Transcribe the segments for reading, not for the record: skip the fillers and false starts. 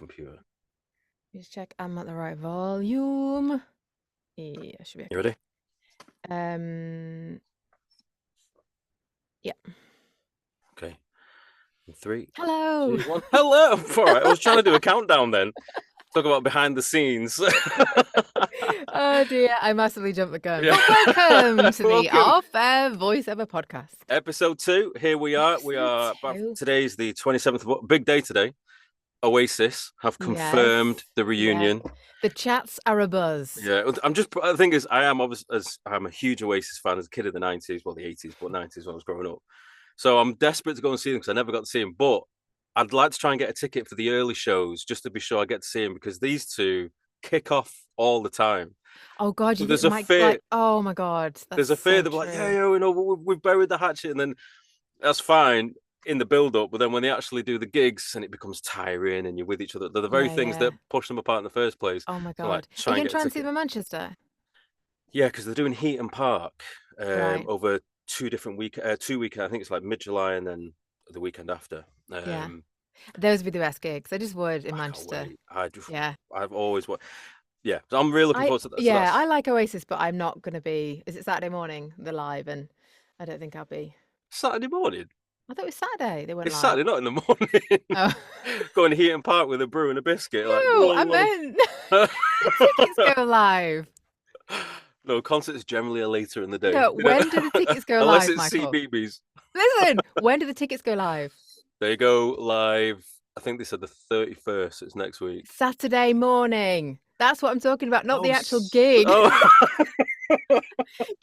computer. Just check I'm at the right volume. Yeah, should be okay. You ready? Yeah. Okay. In 3, Hello. 2, 1. Hello. All right. I was trying to do a countdown then. Talk about behind the scenes. Oh dear, I massively jumped the gun. Yeah. But welcome to the Welcome. Off-Air Voiceover podcast. Episode 2. Here we are. Today's the 27th. Big day today. Oasis have confirmed the reunion. Yes. The chats are abuzz. Yeah, the thing is, I'm a huge Oasis fan as a kid of the 90s, well, the 80s, but 90s when I was growing up. So I'm desperate to go and see them because I never got to see them. But I'd like to try and get a ticket for the early shows just to be sure I get to see them because these two kick off all the time. Oh God, So you there's think a Mike, fear. like, oh my God, There's a that's fear so they're like, true. yeah, we know we've buried the hatchet, and then that's fine in the build-up. But then when they actually do the gigs and it becomes tiring, and you're with each other, they're the very things that push them apart in the first place. Oh my So, like, God, are you gonna try and see them in Manchester? Yeah, because they're doing Heaton Park Right. over 2 weekends. I think it's like mid-July and then the weekend after. Yeah. Those would be the best gigs. I just would in I Manchester. can't wait. Yeah. I've always wanted. Yeah, so I'm really looking forward to that. Yeah, I like Oasis, but I'm not going to be. Is it Saturday morning? They're live, and I don't think I'll be. Saturday morning. I thought it was Saturday. They went It's live. Saturday, not in the morning. Oh. Going to Heaton Park with a brew and a biscuit. No, Like, whoa, I meant the tickets go live. No, concerts generally are later in the day. No, when do the tickets go Unless live, it's Michael? CBeebies. Listen, when do the tickets go live? They go live. I think they said the 31st. It's next week. Saturday morning. That's what I'm talking about, not the actual gig. Can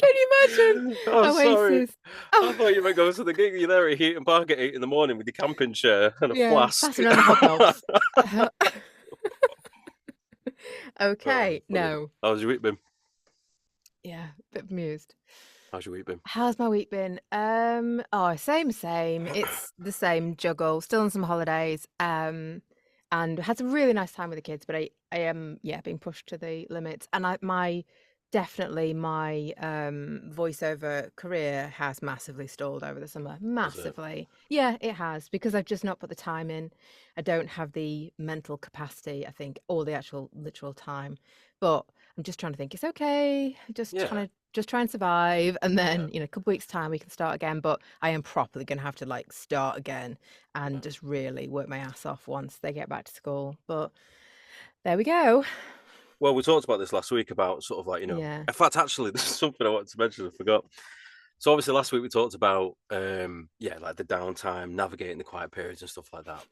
you imagine? Oasis. I thought you might go to the gig. You're there at Heaton Park at 8 in the morning with your camping chair and a flask. Passing on the hobnobs. Okay, no. How's your week been? Yeah, a bit bemused. How's your week been? How's my week been? Same. It's the same juggle. Still on some holidays. And had some really nice time with the kids, but I am being pushed to the limits. And my voiceover career has massively stalled over the summer. Massively. Yeah, it has, because I've just not put the time in. I don't have the mental capacity, I think, or the actual literal time. But I'm just trying to think, it's okay. Just try and survive, and then a couple weeks time we can start again. But I am properly gonna have to start again and just really work my ass off once they get back to school. But there we go. Well, we talked about this last week about sort of in fact, actually, there's something I wanted to mention, I forgot. So obviously last week we talked about like the downtime, navigating the quiet periods and stuff like that.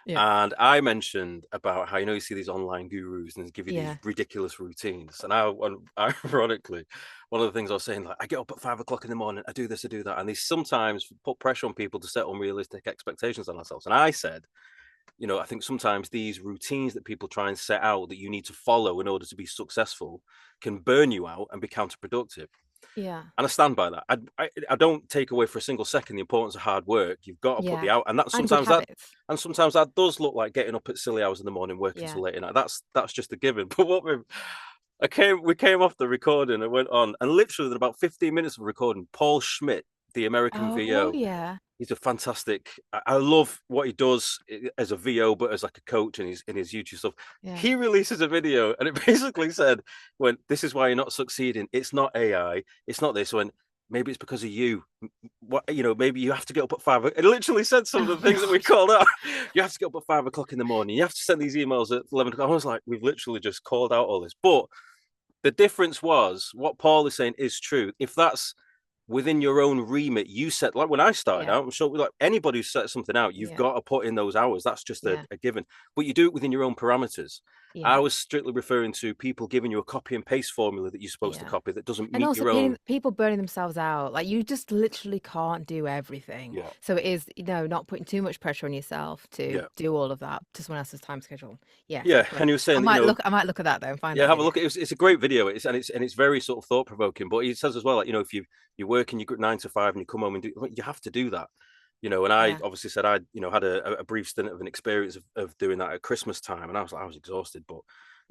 And I mentioned about how you see these online gurus and give you these ridiculous routines. And ironically, one of the things I was saying, like, I get up at 5 o'clock in the morning, I do this, I do that, and these sometimes put pressure on people to set unrealistic expectations on ourselves. And I said, I think sometimes these routines that people try and set out that you need to follow in order to be successful can burn you out and be counterproductive. Yeah. And I stand by that. I don't take away for a single second the importance of hard work. You've got to put the out, and sometimes that does look like getting up at silly hours in the morning, working till late at night. That's just a given. But we came off the recording and went on, and literally within about 15 minutes of recording, Paul Schmidt, the American VO. He's a fantastic. I love what he does as a VO, but as like a coach and in his YouTube stuff. Yeah. He releases a video, and it basically said, "When this is why you're not succeeding. It's not AI. It's not this. When maybe it's because of you. What maybe you have to get up at 5. It literally said some of the things that we called out. You have to get up at 5 o'clock in the morning. You have to send these emails at 11 o'clock. I was like, we've literally just called out all this. But the difference was what Paul is saying is true. If that's within your own remit, you set, like when I started out, I'm sure like anybody who sets something out, you've got to put in those hours. That's just a given, but you do it within your own parameters. I was strictly referring to people giving you a copy and paste formula that you're supposed to copy that doesn't meet your own. People burning themselves out. Like, you just literally can't do everything. Yeah. So it is, not putting too much pressure on yourself to do all of that to someone else's time schedule. Yeah. Yeah. Exactly. And you were saying, I might look at that though and find. Yeah, have a look. It's a great video. It's very sort of thought provoking. But he says as well, like, if you're working, you go 9 to 5 and you come home and you have to do that. And I obviously said I had a brief stint of an experience of doing that at Christmas time, and I was exhausted. But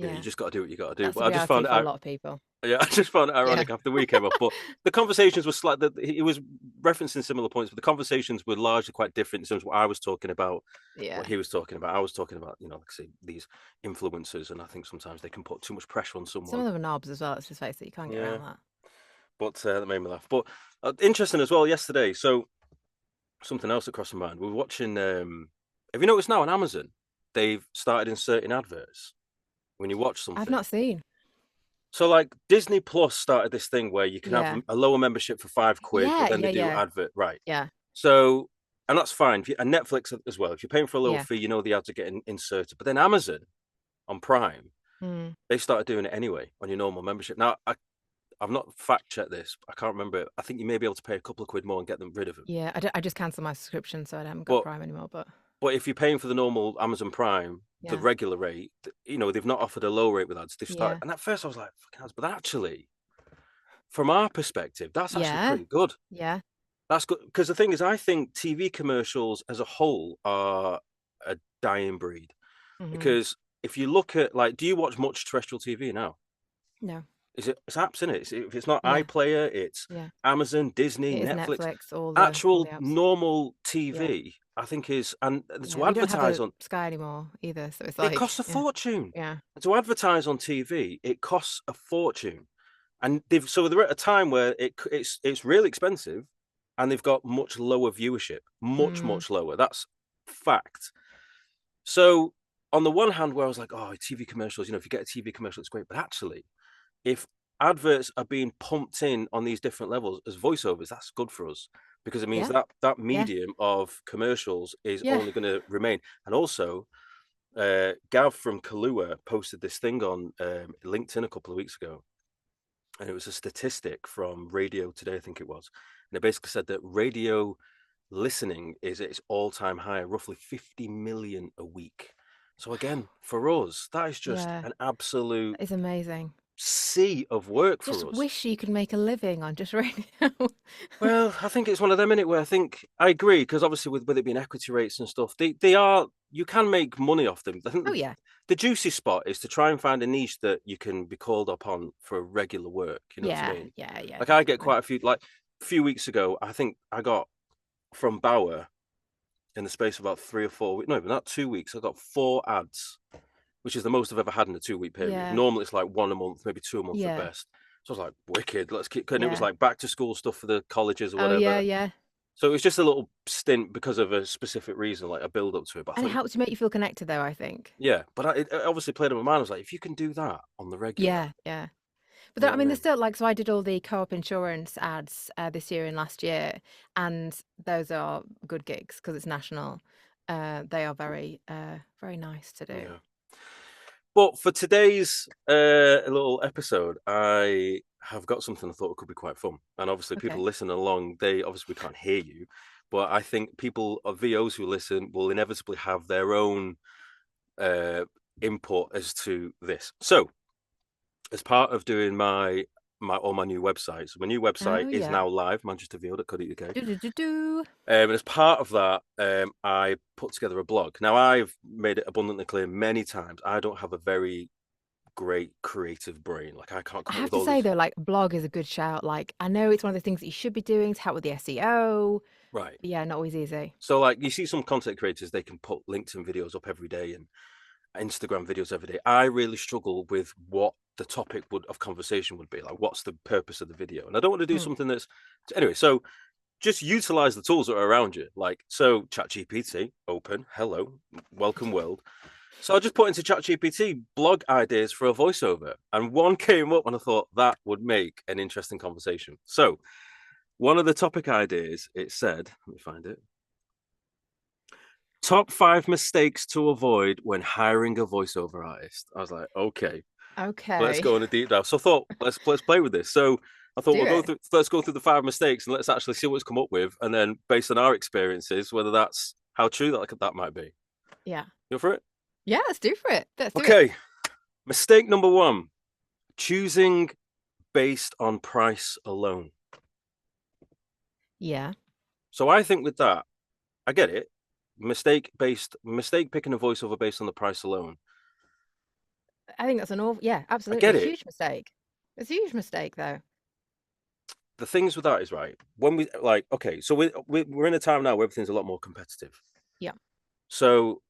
Yeah, you just got to do what you got to do. That's But the I just reality found it for a out. lot of people. Yeah, I just found it Yeah. ironic after the week came off. But the conversations were slightly, it was referencing similar points, but the conversations were largely quite different in terms of what I was talking about, what he was talking about. I was talking about, like I say, these influencers, and I think sometimes they can put too much pressure on Some someone. of them are knobs as well. Let's just face it, you can't get around that. But that made me laugh. But interesting as well yesterday. So something else that crossed my mind. We were watching. Have you noticed now on Amazon they've started inserting adverts when you watch something? I've not seen. So like Disney Plus started this thing where you can have a lower membership for £5, but then they do advert, right? Yeah. So, and that's fine. And Netflix as well. If you're paying for a little fee, the ads are getting inserted. But then Amazon on Prime, they started doing it anyway on your normal membership. Now, I've not fact checked this. I can't remember it. I think you may be able to pay a couple of quid more and get them rid of them. Yeah, I just cancelled my subscription, so I haven't got Prime anymore. But if you're paying for the normal Amazon Prime, the regular rate, they've not offered a low rate with ads. They've started, and at first I was like, "Fucking ads," but actually, from our perspective, that's actually pretty good. Yeah, that's good because the thing is, I think TV commercials as a whole are a dying breed. Because if you look at do you watch much terrestrial TV now? No. It's apps in it. If it's not iPlayer, it's Amazon, Disney, it is Netflix. all Actual the apps. normal TV, I think is, and to we don't advertise have on Sky anymore either, so it's it costs a fortune. Yeah. And to advertise on TV, it costs a fortune. And they're at a time where it's really expensive, and they've got much lower viewership, much lower. That's fact. So on the one hand, where I was like, oh, TV commercials, if you get a TV commercial, it's great. But actually, if adverts are being pumped in on these different levels as voiceovers, that's good for us because it means that medium of commercials is only going to remain. And also, Gav from Kahlua posted this thing on LinkedIn a couple of weeks ago, and it was a statistic from Radio Today, I think it was, and it basically said that radio listening is at its all-time high, roughly 50 million a week. So again, for us, that is just an absolute, it's amazing, sea of work for us. Just wish you could make a living on just radio. Well, I think it's one of them, innit, where I agree, because obviously with it being equity rates and stuff, you can make money off them. I think the juicy spot is to try and find a niche that you can be called upon for regular work. You know what I mean? Yeah. Like I get quite a few. Like a few weeks ago, I think I got from Bauer in the space of about 3 or 4 weeks. No, not 2 weeks. I got 4 ads, which is the most I've ever had in a 2-week period. Normally it's like 1 a month, maybe 2 a month at best. So I was like, wicked, let's keep. And it was like back to school stuff for the colleges or whatever. Yeah. So it was just a little stint because of a specific reason, like a build up to it. But and it helped to make you feel connected, though, I think. Yeah, but it obviously played in my mind. I was like, if you can do that on the regular. Yeah. But I mean, there's still so I did all the co-op insurance ads this year and last year, and those are good gigs because it's national. They are very, very nice to do. Yeah. But for today's little episode, I have got something I thought could be quite fun. And obviously, people listening along, we can't hear you, but I think people of VOs who listen will inevitably have their own input as to this. So, as part of doing my new website, so my new website is now live, manchestervo.co.uk. And as part of that, I put together a blog. Now, I've made it abundantly clear many times, I don't have a very great creative brain. Like, I can't come I have to say, though, like, blog is a good shout. Like, I know it's one of the things that you should be doing to help with the SEO. Right. But yeah, not always easy. So, like, you see some content creators, they can put LinkedIn videos up every day and Instagram videos every day. I really struggle with what the topic of conversation would be. Like, what's the purpose of the video? And I don't want to do something that's... Anyway, so just utilize the tools that are around you. Like, so ChatGPT, open, hello, welcome world. So I just put into ChatGPT blog ideas for a voiceover, and one came up and I thought that would make an interesting conversation. So one of the topic ideas, it said, let me find it. Top 5 mistakes to avoid when hiring a voiceover artist. I was like, okay, let's go on a deep dive. So I thought, let's play with this. So I thought let's go through the 5 mistakes and let's actually see what's come up with, and then based on our experiences, whether that's how true that might be. Yeah. You up for it? Yeah, let's do it. Okay. Mistake number 1: choosing based on price alone. Yeah. So I think with that, I get it. Mistake picking a voiceover based on the price alone. I think that's an awful, yeah, I absolutely. get A it. huge mistake. It's a huge mistake, though. The things with that is, right, when we like, okay, so we're in a time now where everything's a lot more competitive. Yeah. So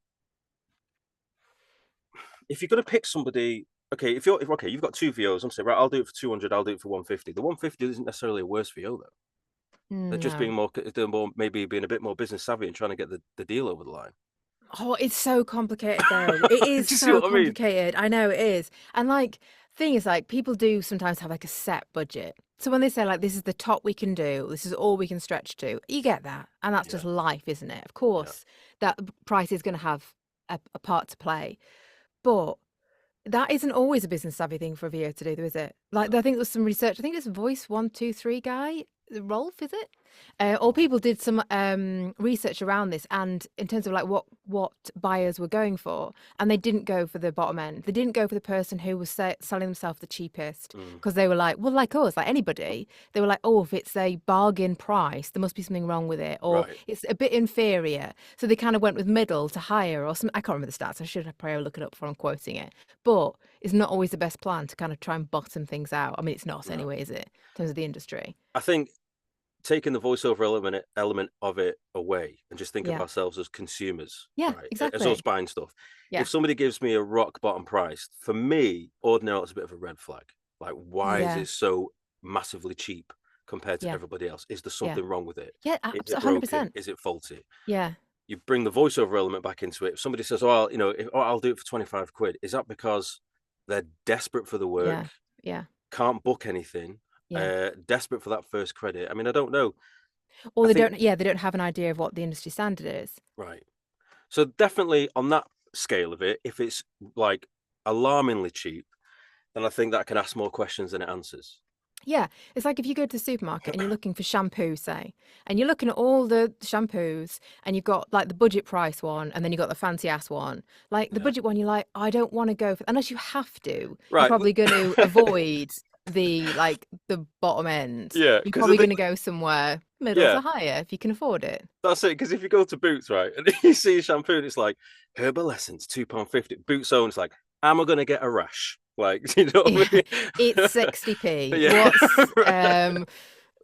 if you're going to pick somebody, okay, if you've got two VOs, I'm saying, right, I'll do it for 200, I'll do it for 150. The 150 isn't necessarily a worse VO though. They're just No. maybe being a bit more business savvy and trying to get the deal over the line. Oh, it's so complicated though. It Do is you see so what I mean? complicated. I know it is. And like, thing is, like, people do sometimes have like a set budget. So when they say like this is the top we can do, this is all we can stretch to, you get that. And that's Yeah, just life, isn't it? Of yeah, course, that price is going to have a part to play. But that isn't always a business savvy thing for a VO to do, though, is it? Like, no. I think there was some research. I think it's Voice123 guy, Rolf, is it? Or people did some research around this, and in terms of like what buyers were going for, and they didn't go for the bottom end. They didn't go for the person who was selling themselves the cheapest, because they were like, well, like us, like anybody, they were like, oh, if it's a bargain price, there must be something wrong with it, or Right. it's a bit inferior. So they kind of went with middle to higher, or some. I can't remember the stats. I should probably look it up before I'm quoting it. But it's not always the best plan to kind of try and bottom things out. I mean, it's not anyway, is it? In terms of the industry. I think taking the voiceover element of it away and just think of Yeah. ourselves as consumers, Yeah, right? As us exactly. buying stuff. Yeah. If somebody gives me a rock bottom price, for me, ordinarily it's a bit of a red flag. Like, why is Yeah. it so massively cheap compared to Yeah. everybody else? Is there Yeah. something wrong with it? Yeah, Is it broken? 100%. Is it faulty? Yeah. You bring the voiceover element back into it. If somebody says, "Oh, I'll do it for 25 quid," is that because they're desperate for the work, Yeah. Yeah. can't book anything, Yeah. desperate for that first credit? I mean, I don't know. Or I they think don't, yeah, they don't have an idea of what the industry standard is. right. So definitely on that scale of it, if it's like alarmingly cheap, then I think that can ask more questions than it answers. Yeah, it's like if you go to the supermarket and you're looking for shampoo, say, and you're looking at all the shampoos, and you've got like the budget price one, and then you've got the fancy ass one. Like the Yeah. budget one, you're like, I don't want to go for, unless you have to. You're Right. probably going to avoid the bottom end. Yeah. You're Because probably going to go somewhere middle yeah, to higher if you can afford it. that's it. Because if you go to Boots, right, and you see a shampoo and it's like Herbal Essence, £2.50. Boots own, it's like, am I going to get a rash? Like, you know what I Yeah, mean? it's 60p. Yeah. What's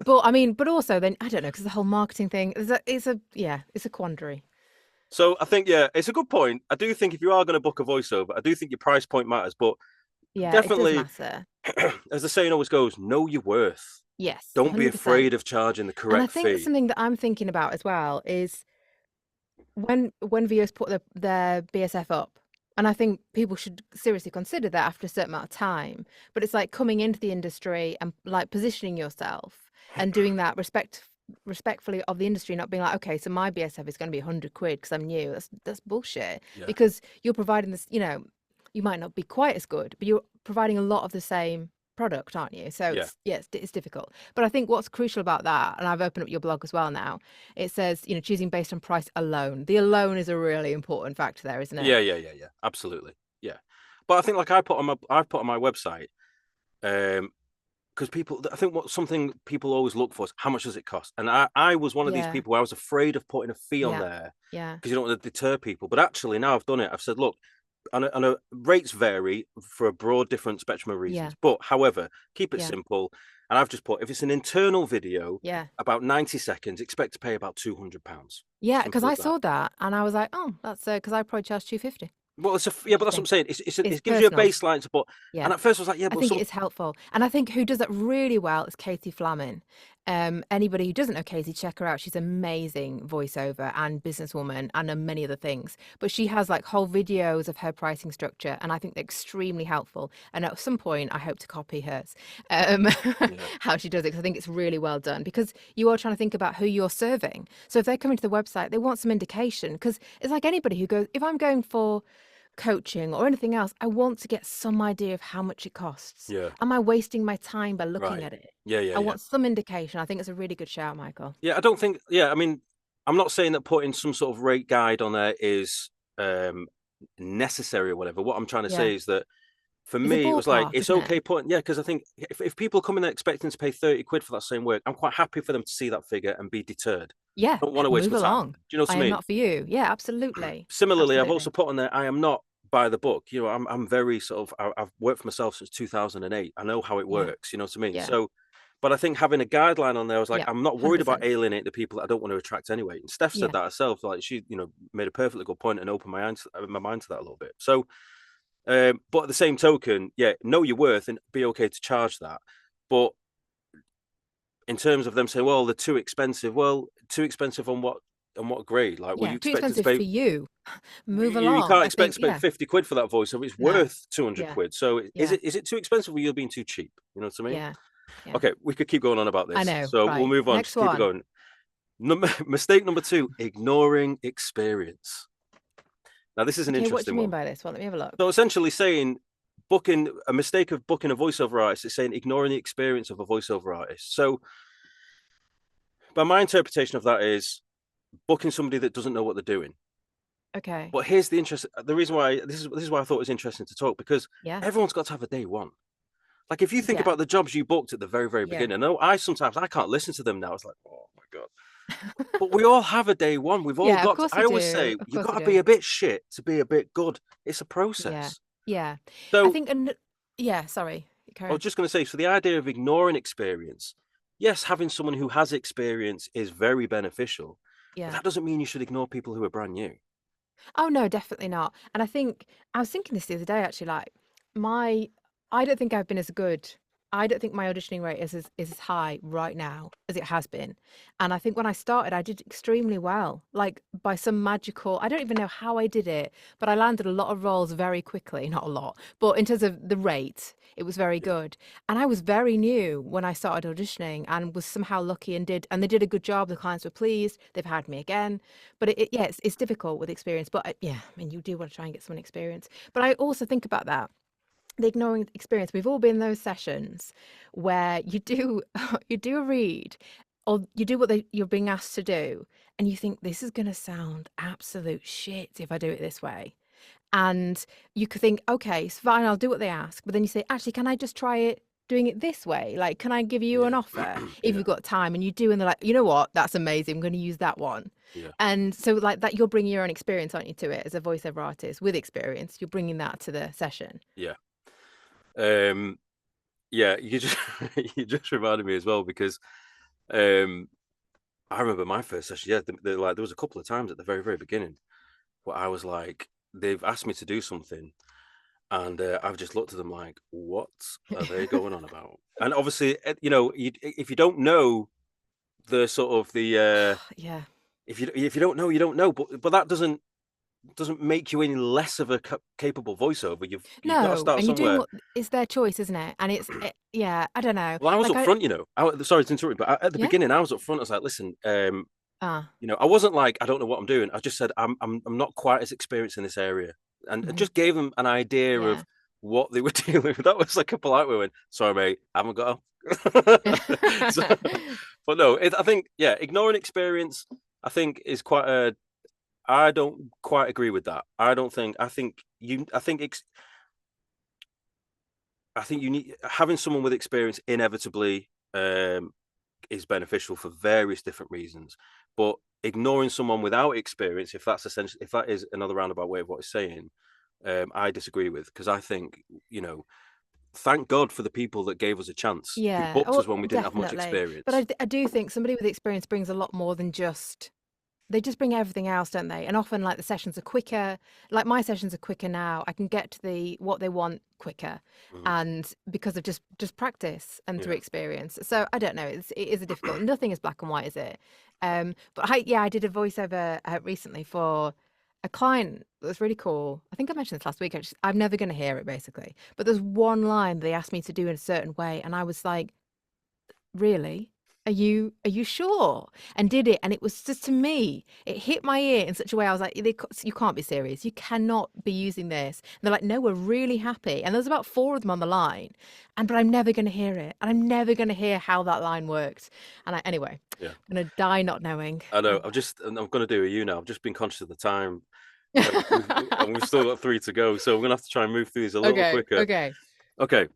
but I mean, but also then I don't know, because the whole marketing thing it's a quandary. So I think, yeah, it's a good point. I do think if you are going to book a voiceover, I do think your price point matters, but Yeah, it does definitely, matter. as the saying always goes, know your worth. Yes, Don't be 100%. afraid of charging the And I correct think fee. something that I'm thinking about as well is when VOs put their BSF up, and I think people should seriously consider that after a certain amount of time. But it's like coming into the industry and like positioning yourself and doing that respectfully of the industry, not being like, okay, so my BSF is going to be 100 quid because I'm new. That's bullshit. Yeah. Because you're providing this, you might not be quite as good, but you're providing a lot of the same product, aren't you? So it's difficult. But I think what's crucial about that, and I've opened up your blog as well now, it says, choosing based on price alone. The alone is a really important factor there, isn't it? Yeah. Absolutely. Yeah. But I think like I've put on my website, because I think something people always look for is how much does it cost? And I was one of these people where I was afraid of putting a fee on there because you don't want to deter people. But actually now I've done it. I've said, look, and rates vary for a broad different spectrum of reasons. But however, keep it simple. And I've just put, if it's an internal video, about 90 seconds, expect to pay about £200. Yeah, because I saw that and I was like, oh, that's because I probably charged 250. Well, but that's what I'm saying. It gives you a personal. baseline support. Yeah. And at first I was like, I think it is helpful. And I think who does that really well is Katie Flamin. Anybody who doesn't know Katie, check her out. She's amazing voiceover and businesswoman and many other things. But she has like whole videos of her pricing structure, and I think they're extremely helpful. And at some point, I hope to copy hers, how she does it, because I think it's really well done. Because you are trying to think about who you're serving. So if they're coming to the website, they want some indication. Because it's like anybody who goes, if I'm going for coaching or anything else, I want to get some idea of how much it costs. Yeah. Am I wasting my time by looking at it? Yeah. I want some indication. I think it's a really good shout, Michael. Yeah, I don't think. Yeah, I mean, I'm not saying that putting some sort of rate guide on there is necessary or whatever. What I'm trying to say is that for me, it was like it's okay putting. Yeah, because I think if people come in there expecting to pay 30 quid for that same work, I'm quite happy for them to see that figure and be deterred. Yeah, I don't want to waste move my time. along. Do you know what I mean? Am not for you. Yeah, absolutely. Similarly, I've also put on there, I am not by the book. You know, I'm very sort of, I've worked for myself since 2008. I know how it Yeah. works. You know what I mean? Yeah. So, but I think having a guideline on there, I was like, Yeah. I'm not worried about 100%. alienating the people that I don't want to attract anyway. And Steph said Yeah. that herself. Like she, you know, made a perfectly good point and opened my mind to that a little bit. So, but at the same token, yeah, know your worth and be okay to charge that. But in terms of them saying, well, they're too expensive. Well, too expensive on what grade? Like, were Yeah. you Too expected to expensive pay? for you. Move You along. can't I expect think, to spend yeah. 50 quid for that voiceover. It's No. worth 200 Yeah. quid. So Yeah. is it too expensive or you're being too cheap? You know what I mean? Yeah. Yeah. Okay, we could keep going on about I this. know. So we'll Right. move on. Next Just keep it one. going. Mistake number 2, ignoring experience. Now, this is an Okay. What do interesting you mean one. by this? Well, let me have a look. So essentially saying booking a mistake of booking a voiceover artist is saying ignoring the experience of a voiceover artist. So by my interpretation of that is booking somebody that doesn't know what they're doing. Okay. But here's the reason why this is why I thought it was interesting to talk, because Yeah. everyone's got to have a day one. Like if you think Yeah. about the jobs you booked at the very, very Yeah. beginning, I know I can't listen to them now. It's like, oh my God. But we all have a day one. We've all Yeah. Of got to, course we I always do. say, Of you've course got we to be do. a bit shit to be a bit good. It's a Yeah. process. Yeah. I So think, yeah, sorry. I was just going to say, so the idea of ignoring experience, yes, having someone who has experience is very beneficial, but Yeah. that doesn't mean you should ignore people who are brand new. Oh no, definitely not. And I think I was thinking this the other day actually, like my I don't think I've been as good. I don't think my auditioning rate is as high right now as it has been. And I think when I started, I did extremely well. Like by some magical, I don't even know how I did it, but I landed a lot of roles very quickly. Not a lot, but in terms of the rate, it was very Yeah. good. And I was very new when I started auditioning and was somehow lucky and they did a good job. The clients were pleased. They've had me again. But yeah, it's difficult with experience. But yeah, I mean, you do want to try and get some experience. But I also think about that, the ignoring experience. We've all been in those sessions where you do you do a read or you do what you're being asked to do, and you think this is going to sound absolute shit if I do it this way. And you could think, okay, it's fine, I'll do what they ask. But then you say, actually, can I just try it doing it this way? Like, can I give you an Yeah. offer if Yeah. you've got time? And you do, and they're like, you know what? That's amazing. I'm going to use that one. Yeah. And so, like that, you're bringing your own experience, aren't you, to it as a voiceover artist with experience? You're bringing that to the session. Yeah. Yeah, you just you just reminded me as well, because I remember my first session. Yeah, like there was a couple of times at the very, very beginning where I was like, they've asked me to do something, and I've just looked at them like, what are they going on about? And obviously, you know, if you don't know the sort of the Yeah. if you don't know, you don't know. But that doesn't make you any less of a capable voiceover. You've got to No, start and you're doing somewhere. what it's their choice, isn't it? And yeah, I don't know. Well, I was Like up front, you know. Sorry to interrupt, but at the yeah. beginning, I was up front. I was like, listen, Ah. you know, I wasn't like, I don't know what I'm doing. I just said I'm not quite as experienced in this area, and Mhm. just gave them an idea of Yeah. what they were dealing with. That was like a polite way when, sorry, mate, I haven't got. So, but no, I think, yeah, ignoring experience, I think is quite a. I don't quite agree with that. I don't think. I think you. I think you need having someone with experience inevitably is beneficial for various different reasons. But ignoring someone without experience, if that is another roundabout way of what it's saying, I disagree with, because I think, you know, thank God for the people that gave us a chance, who Yeah. booked Oh, us when we didn't have much definitely. But experience. I do think somebody with experience brings a lot more than just they just bring everything else, don't they? And often, like, the sessions are quicker. Like my sessions are quicker now. I can get to the what they want quicker, Mhm. and because of just practice and through Yeah. experience. So I don't know. It is a difficult. Nothing is black and white, is it? But I did a voiceover recently for a client that was really cool. I think I mentioned this last week. I'm never going to hear it basically. But there's one line they asked me to do in a certain way, and I was like, really? Are you sure? And did it, and it was just, to me, it hit my ear in such a way. I was like, you can't be serious. You cannot be using this. And they're like, no, we're really happy. And there's about 4 of them on the line, but I'm never going to hear it, and I'm never going to hear how that line worked. And anyway, Yeah. I'm going to die not knowing. I know. I'm going to do a you now. I've just been conscious of the time. And we've still got 3 to go, so we're gonna have to try and move through these a little Okay, quicker. okay. Okay,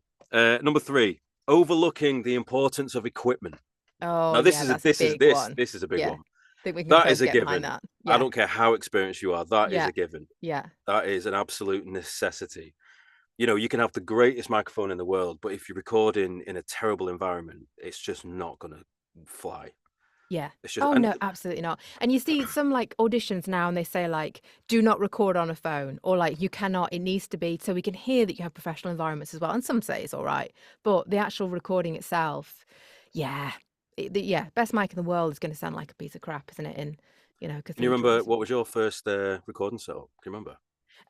number 3, overlooking the importance of equipment. Oh Now, yeah, that's a big one. this is a big Yeah, one. think we can That both is a get behind given. that. I Yeah. don't care how experienced you are. That is Yeah. a given. Yeah. That is an absolute necessity. You know, you can have the greatest microphone in the world, but if you record in a terrible environment, it's just not gonna fly. Yeah. It's just Oh, and no, absolutely not. And you see some like auditions now and they say like, do not record on a phone or like you cannot, it needs to be so we can hear that you have professional environments as well. And some say it's all right, but the actual recording itself, yeah. Yeah, best mic in the world is going to sound like a piece of crap, isn't it? In, can you remember cathedrals. what was your first recording setup? Can you remember?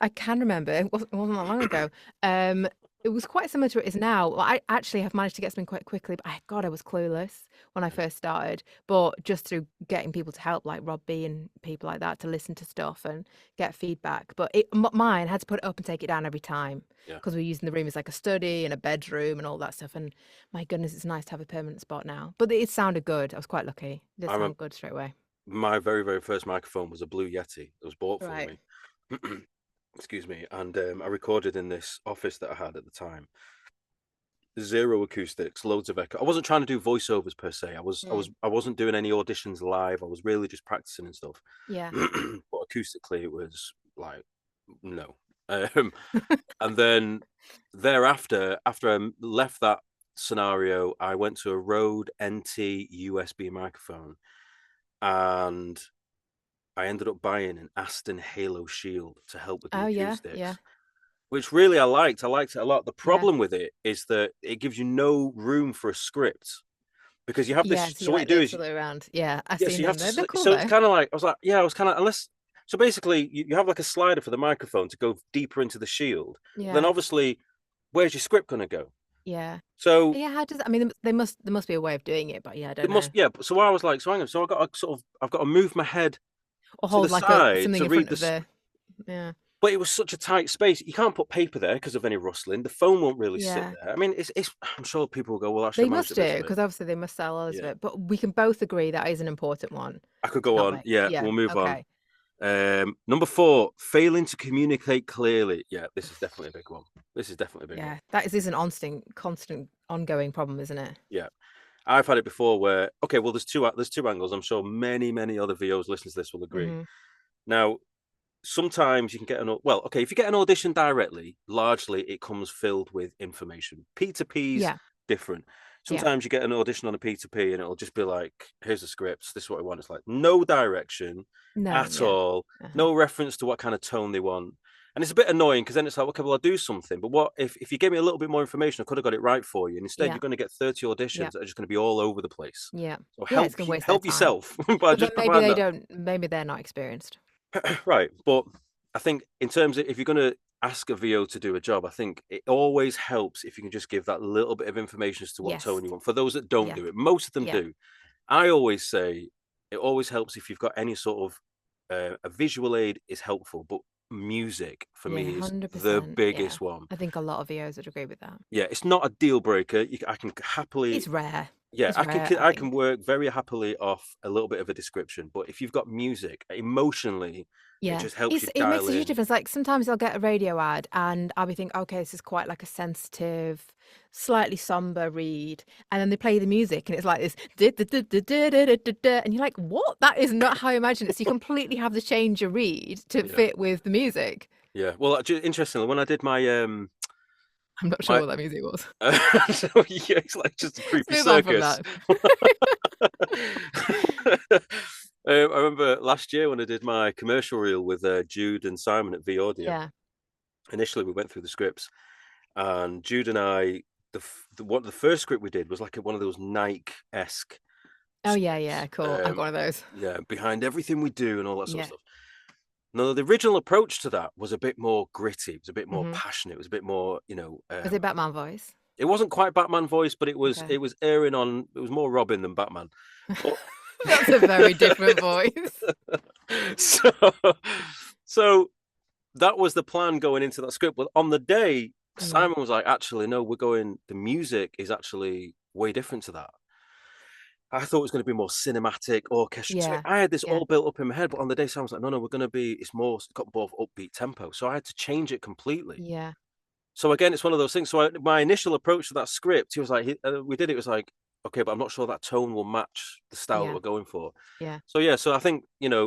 I can remember. It wasn't that long ago. Um, it was quite similar to what it is now. Well, I actually have managed to get something quite quickly, but God, I was clueless when I first started. But just through getting people to help, like Rob B and people like that, to listen to stuff and get feedback. But mine had to put it up and take it down every time Yeah. because we're using the room as like a study and a bedroom and all that stuff. And my goodness, it's nice to have a permanent spot now. But it sounded good. I was quite lucky. It did I remember sound good straight away. my very, very first microphone was a Blue Yeti. It was bought for Right. me. Excuse me. And I recorded in this office that I had at the time. Zero acoustics, loads of echo. I wasn't trying to do voiceovers per se. I wasn't doing any auditions live. I was really just practicing and stuff. Yeah. But acoustically, it was like no. And then thereafter, after I left that scenario, I went to a Rode NT USB microphone, and I ended up buying an Aston Halo Shield to help with the Oh, yeah. Yeah. acoustics, which really I liked. I liked it a lot. The Yeah. problem with it is that it gives you no room for a script because you have this. Yeah, so you So what you like do is, little it around. Yeah, I've yeah, seen so you have them. to. They're cool So it's though. kind of like I was like, yeah, I was kind of unless. So basically, you have like a slider for the microphone to go deeper into the shield. Then Yeah, obviously, where's your script going to go? yeah, So yeah. How does I mean? There must be a way of doing it, but yeah, I don't there must, know. yeah. So I was like, so hang on. So I got to sort of, I've got to move my head Or to the hold like a side something to in read front of this. the. Yeah, But it was such a tight space. You can't put paper there because of any rustling. The phone won't really sit yeah. there. I mean, it's. I'm sure people will go, well, actually, They I managed must it do this way. because obviously they must sell others of Yeah, it. But we can both agree that is an important one I could to go not on. make. Yeah, Yeah. we'll move on. Okay. Number 4, failing to communicate clearly. Yeah, this is definitely a big one. This is definitely a big one. Yeah, that is an constant, ongoing problem, isn't it? Yeah, I've had it before where, okay, well, there's two angles. I'm sure many other VOs listening to this will agree. Mm-hmm. Now, sometimes you can get okay, if you get an audition directly, largely it comes filled with information. P2P's Yeah. different. Yeah. Sometimes you get an audition on a P2P and it'll just be like, here's the scripts, this is what I want. It's like no direction No. at Yeah. all, Uh-huh. no reference to what kind of tone they want. And it's a bit annoying because then it's like, okay, well, I'll do something. But what if you gave me a little bit more information, I could have got it right for you. And instead, Yeah. you're going to get 30 Yeah. auditions that are just going to be all over the place. Yeah. So Yeah. It's gonna waste their help time. yourself by But then just maybe providing they that. don't. Maybe they're not experienced. Right, but I think in terms of if you're going to ask a VO to do a job, I think it always helps if you can just give that little bit of information as to what Yes. tone you want. For those that don't Yeah. do it, most of them Yeah. do. I always say it always helps if you've got any sort of a visual aid is helpful, but music for Yeah. me is the 100%. Yeah. biggest one. I think a lot of VOs would agree with that. Yeah, it's not a deal breaker. I can happily, It's rare. yeah, It's rare, I I can think. work very happily off a little bit of a description, but if you've got music, emotionally, it Yeah. just helps you It makes dial a huge in. difference. Like sometimes I'll get a radio ad and I'll be thinking, okay, this is quite like a sensitive, slightly somber read. And then they play the music and it's like this and you're like, what? That is not how I imagine it. So you completely have to change your read to Yeah. fit with the music. Yeah. Well, interestingly, when I did my I'm not sure my what that music was. so, yeah, it's like just a Let's creepy move on from circus. that. I remember last year when I did my commercial reel with Jude and Simon at V Audio. Yeah. Initially, we went through the scripts, and Jude and I, the first script we did was like one of those Nike-esque Oh yeah, scripts. yeah, cool. I've got one of those. Yeah, behind everything we do and all that sort of Yeah. stuff. No, the original approach to that was a bit more gritty. It was a bit more Hmm. passionate. It was a bit more, Was it Batman voice? it wasn't quite Batman voice, but Okay. it was airing on. It was more Robin than Batman. But That's a very different voice. so so that was the plan going into that script. But on the day, Mm. Simon was like, "Actually, no, we're going. The music is actually way different to that." I thought it was going to be more cinematic, orchestra. So Yeah. I had this Yeah. all built up in my head, but on the day, Simon was like, "No, no, we're going to be. It's more. It's got more upbeat tempo." So I had to change it completely. Yeah. So again, it's one of those things. So my initial approach to that script, he was like, we did it. It was like, okay, but I'm not sure that tone will match the style that we're going for. Yeah. So yeah, so I think,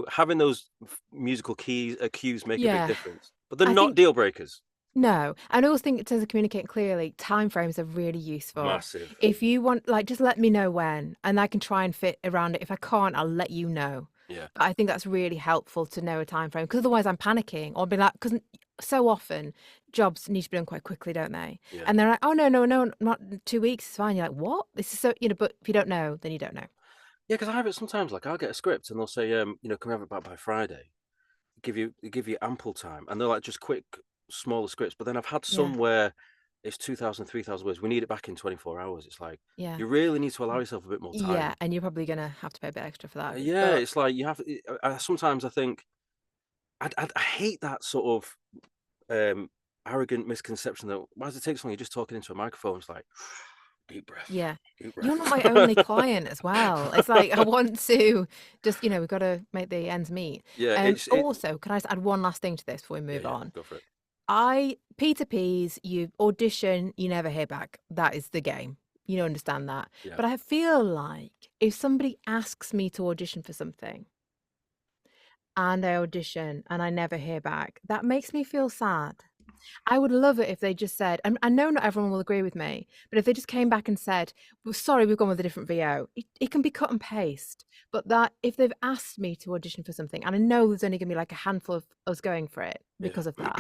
having those musical cues make a big Yeah. difference, but they're I not think deal breakers. no. And I always think in terms of communicating clearly, timeframes are really useful. Massive. If you want, like, just let me know when, and I can try and fit around it. If I can't, I'll let you know. Yeah. But I think that's really helpful to know a time frame, because otherwise I'm panicking, or I'll be like, because so often jobs need to be done quite quickly, don't they? Yeah. And they're like, oh, no, not 2 weeks, it's fine. You're like, what? This is so, but if you don't know, then you don't know. Yeah, because I have it sometimes. Like I'll get a script and they'll say, can we have it back by Friday? Give you ample time, and they're like just quick, smaller scripts. But then I've had Yeah. some where it's 2,000, 3,000 words. We need it back in 24 hours. It's like Yeah. you really need to allow yourself a bit more time. Yeah. And you're probably going to have to pay a bit extra for that. Yeah, But it's like you have. Sometimes I think I hate that sort of arrogant misconception that why does it take so long? You're just talking into a microphone. It's like deep breath. yeah, Deep you're breath. not my only client as well. It's like, I want to just, we've got to make the ends meet. Yeah, Also, can I just add one last thing to this before we move yeah. on? Go for it. P2Ps, you audition, you never hear back. That is the game. You don't understand that. Yeah. But I feel like if somebody asks me to audition for something and I audition and I never hear back, that makes me feel sad. I would love it if they just said, and I know not everyone will agree with me, but if they just came back and said, well, sorry, we've gone with a different VO, it can be cut and paste. But that if they've asked me to audition for something, and I know there's only going to be like a handful of us going for it because of that,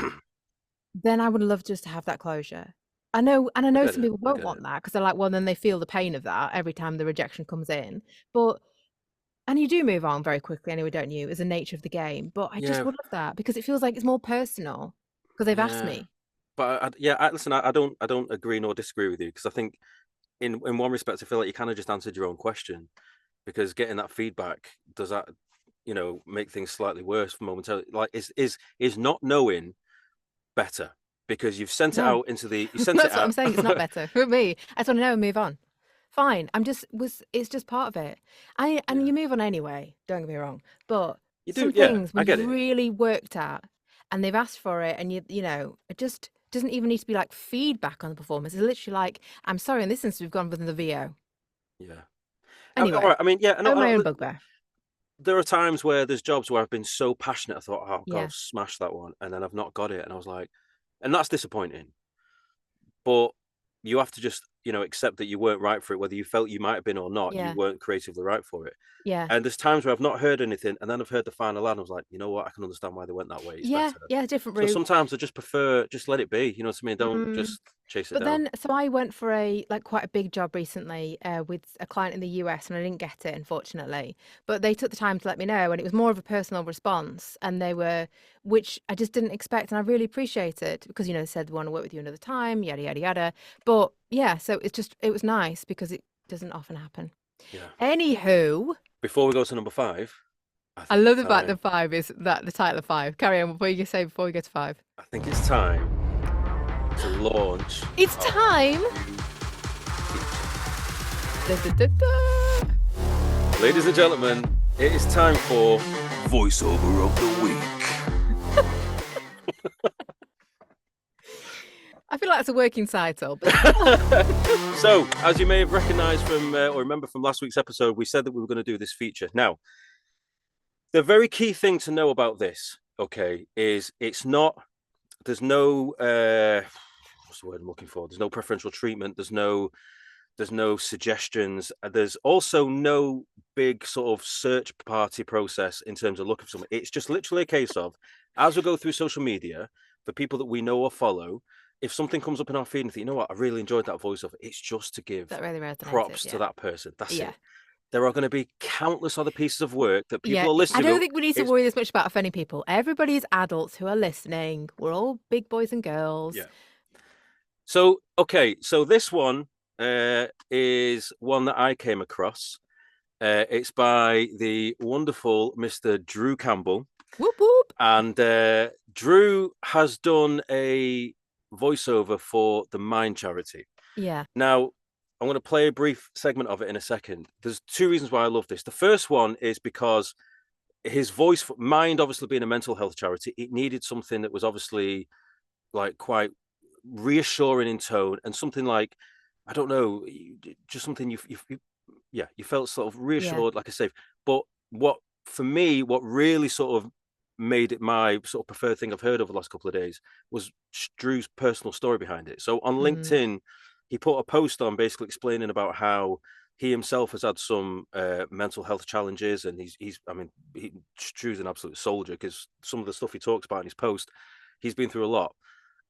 then I would love just to have that closure. I know some people won't want that because they're like, well, then they feel the pain of that every time the rejection comes in. And you do move on very quickly anyway, don't you, as a nature of the game. But I just would love that because it feels like it's more personal because they've asked me. But listen, I don't agree nor disagree with you, because I think in one respect I feel like you kind of just answered your own question, because getting that feedback, does that make things slightly worse for momentarily? Like is not knowing better because you've sent it out into the That's what I'm saying. It's not better for me. I just want to know and move on. Fine. It's just part of it. And you move on anyway. Don't get me wrong. But some things we've really worked at, and they've asked for it, and it just doesn't even need to be like feedback on the performance. It's literally like, I'm sorry, in this instance we've gone within the VO. Yeah. Anyway, all right. I mean, yeah, I'm my own bugbear. There are times where there's jobs where I've been so passionate, I thought, oh God, I've smashed that one, and then I've not got it, and I was like, and that's disappointing. But you have to just, accept that you weren't right for it, whether you felt you might have been or not. You weren't creatively right for it. Yeah. And there's times where I've not heard anything, and then I've heard the final line. I was like, you know what? I can understand why they went that way. It's better. Yeah, different route. So sometimes I just prefer, just let it be. You know what I mean? Don't just chase it down. But then, so I went for quite a big job recently with a client in the US, and I didn't get it, unfortunately. But they took the time to let me know, and it was more of a personal response, and which I just didn't expect, and I really appreciated, because they said they want to work with you another time, yada yada yada. But yeah, so it was nice because it doesn't often happen. Yeah. Anywho, before we go to number 5, I love the fact that 5 is the title of 5. Carry on. What you say before we go to 5? I think it's time to launch. It's time. Ladies and gentlemen, it is time for Voiceover of the Week. I feel like it's a working title. But so, as you may have recognised from or remember from last week's episode, we said that we were going to do this feature. Now, the very key thing to know about this, okay, is there's no what's the word I'm looking for? There's no preferential treatment. There's no suggestions. There's also no big sort of search party process in terms of looking for something. It's just literally a case of, as we go through social media, for people that we know or follow, if something comes up in our feed and think, you know what, I really enjoyed that voiceover, it's just to give props to that person. That's it. There are going to be countless other pieces of work that people are listening to. I don't think we need to worry as much about offending people. Everybody is adults who are listening. We're all big boys and girls. Yeah. So, okay. So this one is one that I came across. It's by the wonderful Mr. Drew Campbell. Whoop, whoop. And Drew has done a voiceover for the Mind charity. Yeah. Now, I'm going to play a brief segment of it in a second. There's 2 reasons why I love this. The first one is because his voice, Mind obviously being a mental health charity, it needed something that was obviously like quite reassuring in tone, and something like I don't know, just something you felt sort of reassured, like I say. But what really sort of made it my sort of preferred thing I've heard over the last couple of days was Drew's personal story behind it. So on LinkedIn, he put a post on basically explaining about how he himself has had some mental health challenges, and Drew's an absolute soldier, because some of the stuff he talks about in his post, he's been through a lot.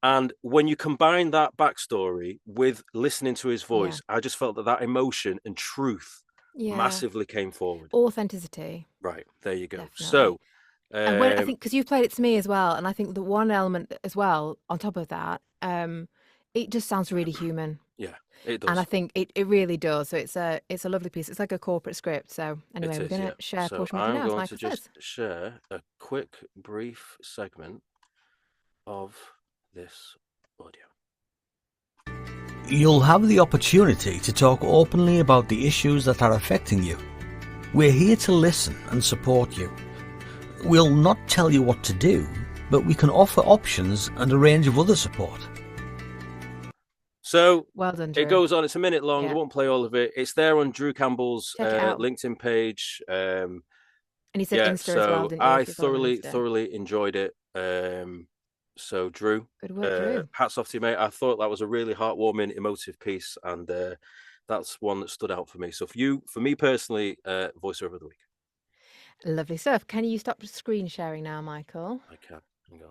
And when you combine that backstory with listening to his voice, I just felt that emotion and truth massively came forward. Authenticity. Right, there you go. Definitely. So, and when I think, because you've played it to me as well, and I think the one element as well on top of that, it just sounds really human. Yeah, it does. And I think it really does. So it's a lovely piece. It's like a corporate script. So anyway, we're going to share a portion with you now. I'm going to just share a quick, brief segment of this audio. You'll have the opportunity to talk openly about the issues that are affecting you. We're here to listen and support you. We'll not tell you what to do, but we can offer options and a range of other support. So well done, Drew. It goes on. It's a minute long. I won't play all of it. It's there on Drew Campbell's LinkedIn page. And he said Insta as well, didn't you? I thoroughly enjoyed it. So Drew, good work, Drew. Hats off to you, mate. I thought that was a really heartwarming, emotive piece, and that's one that stood out for me. So for me personally, voiceover of the week. Lovely stuff. Can you stop screen sharing now, Michael? I can. Hang on.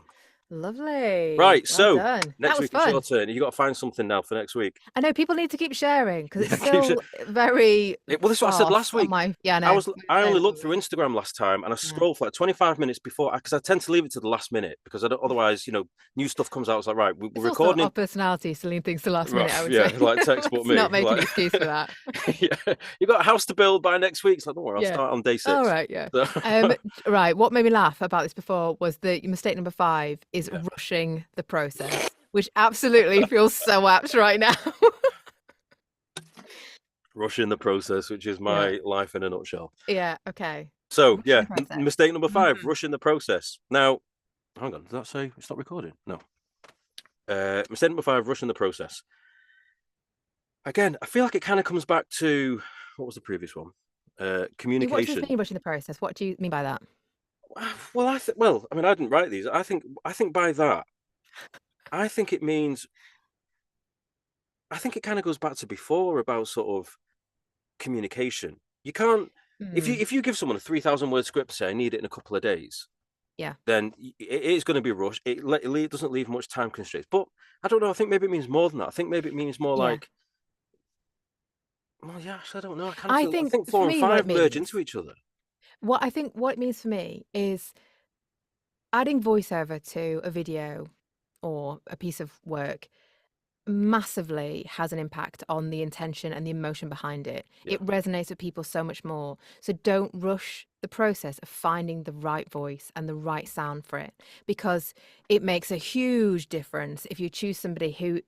Lovely. Right, well done. Next week fun. it's your turn. You got to find something now for next week. I know people need to keep sharing because it's still very. Well, this is what I said last week. I know. I only looked through Instagram last time, and I scrolled for like 25 minutes before, because I tend to leave it to the last minute, because otherwise, new stuff comes out. It's like, right, we're recording. Also our personality to leave things to last minute. I would say. Like textbook me. Not make an excuse for that. You got a house to build by next week. It's like, don't worry, I'll start on day 6. All right, yeah. Right. What made me laugh about this before was the mistake number 5 is rushing the process, which absolutely feels so apt right now. Rushing the process, which is my life in a nutshell. Yeah, okay. So, mistake number 5, rushing the process. Now, hang on, does that say it's not recording? No. Mistake number 5, rushing the process. Again, I feel like it kind of comes back to, what was the previous one? Communication. What does this mean, rushing the process? What do you mean by that? Well, I didn't write these. I think by that, I think it means, I think it kind of goes back to before about sort of communication. You can't, if you give someone a 3,000 word script, say I need it in a couple of days, then it is going to be rushed. It doesn't leave much time constraints. But I don't know. I think maybe it means more than that. I think maybe it means more like, well, I don't know. I think 4 and 5 merge into each other. What it means for me is adding voiceover to a video or a piece of work massively has an impact on the intention and the emotion behind it. It resonates with people so much more. So don't rush the process of finding the right voice and the right sound for it, because it makes a huge difference if you choose somebody who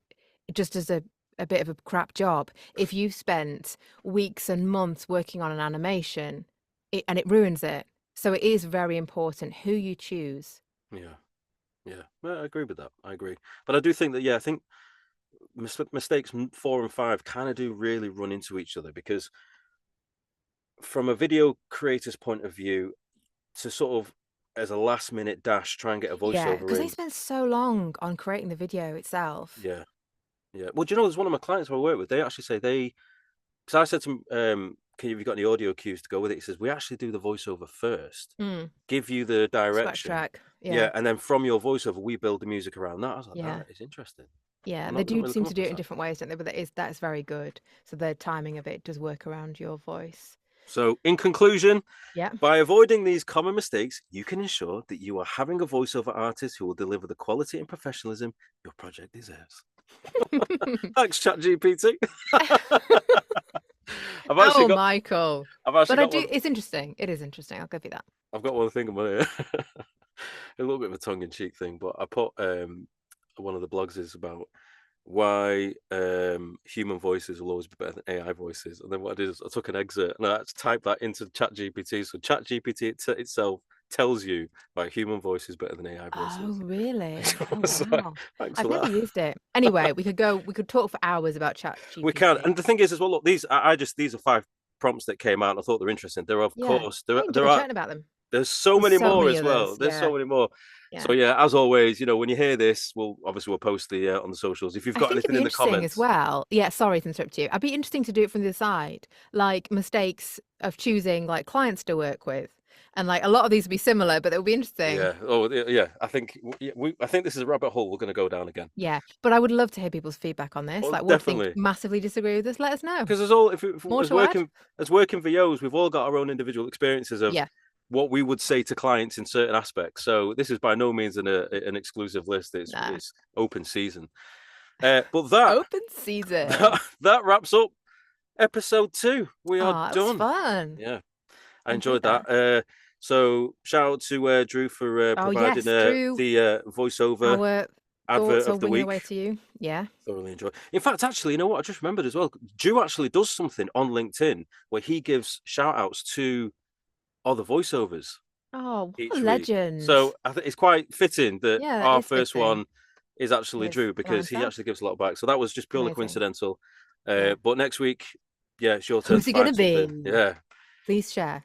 just does a bit of a crap job. If you've spent weeks and months working on an animation, and it ruins it. So it is very important who you choose. Yeah, well, I agree with that. I agree, but I do think that I think mistakes 4 and 5 kind of do really run into each other, because from a video creator's point of view, to sort of as a last minute dash try and get a voiceover because they spend so long on creating the video itself. Well, do you know, there's one of my clients who I work with, they actually say because I said to him, have you got any audio cues to go with it? He says, we actually do the voiceover first, give you the direction, track. And then from your voiceover, we build the music around that. I was like, that is interesting. Yeah, they do seem to do it in different ways, don't they? But that is very good. So the timing of it does work around your voice. So in conclusion, by avoiding these common mistakes, you can ensure that you are having a voiceover artist who will deliver the quality and professionalism your project deserves. Thanks, ChatGPT. Michael. It's interesting. It is interesting. I'll give you that. I've got one thing about it. A little bit of a tongue-in-cheek thing, but I put one of the blogs is about why human voices will always be better than AI voices. And then what I did is I took an excerpt and I typed that into ChatGPT. So ChatGPT itself tells you like human voice is better than AI voices. Oh, really? Oh, wow. Thanks I've for never that. used it. Anyway, we could talk for hours about ChatGPT. We can. And the thing is as well, look, these are 5 prompts that came out and I thought they were interesting. There are, of course, there are chatting about them. there's so many more as well. Others, There's so many more. So as always, when you hear this, we'll post the on the socials. If you've got anything in the comments as well. Yeah, sorry to interrupt you. I'd be interesting to do it from the side, like mistakes of choosing like clients to work with, and like a lot of these would be similar, but it would be interesting. Yeah. Oh, yeah. I think this is a rabbit hole we're going to go down again. Yeah, but I would love to hear people's feedback on this. Like, what do you think? Massively disagree with this? Let us know. Because as working VOs, we've all got our own individual experiences of what we would say to clients in certain aspects. So this is by no means an exclusive list. It's open season. But that open season that wraps up episode 2. We are done. Fun. Yeah, I enjoyed that. So shout out to Drew for providing the voiceover advert of the week. Away to you. Yeah, thoroughly enjoy. In fact, actually, you know what? I just remembered as well. Drew actually does something on LinkedIn where he gives shout outs to other voiceovers. Oh, what a legend. So I think it's quite fitting that our first one is actually Drew, because he actually gives a lot back. So that was just purely coincidental. But next week, it's your turn. Who's he going to be? Yeah. Please share.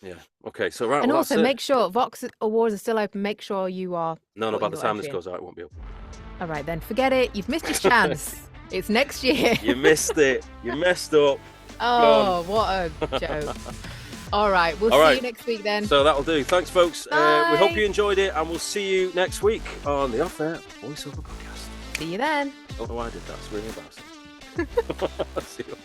Yeah. Okay. So right. And also make sure Vox Awards are still open. Make sure you are. No, by the time this goes out, it won't be open. All right, then forget it. You've missed your chance. It's next year. You missed it. You messed up. Oh, what a joke. All right, we'll see you next week then. So that'll do. Thanks, folks. We hope you enjoyed it, and we'll see you next week on the Off Air Voiceover Podcast. See you then. I don't know why I did that. It's really embarrassing. See you.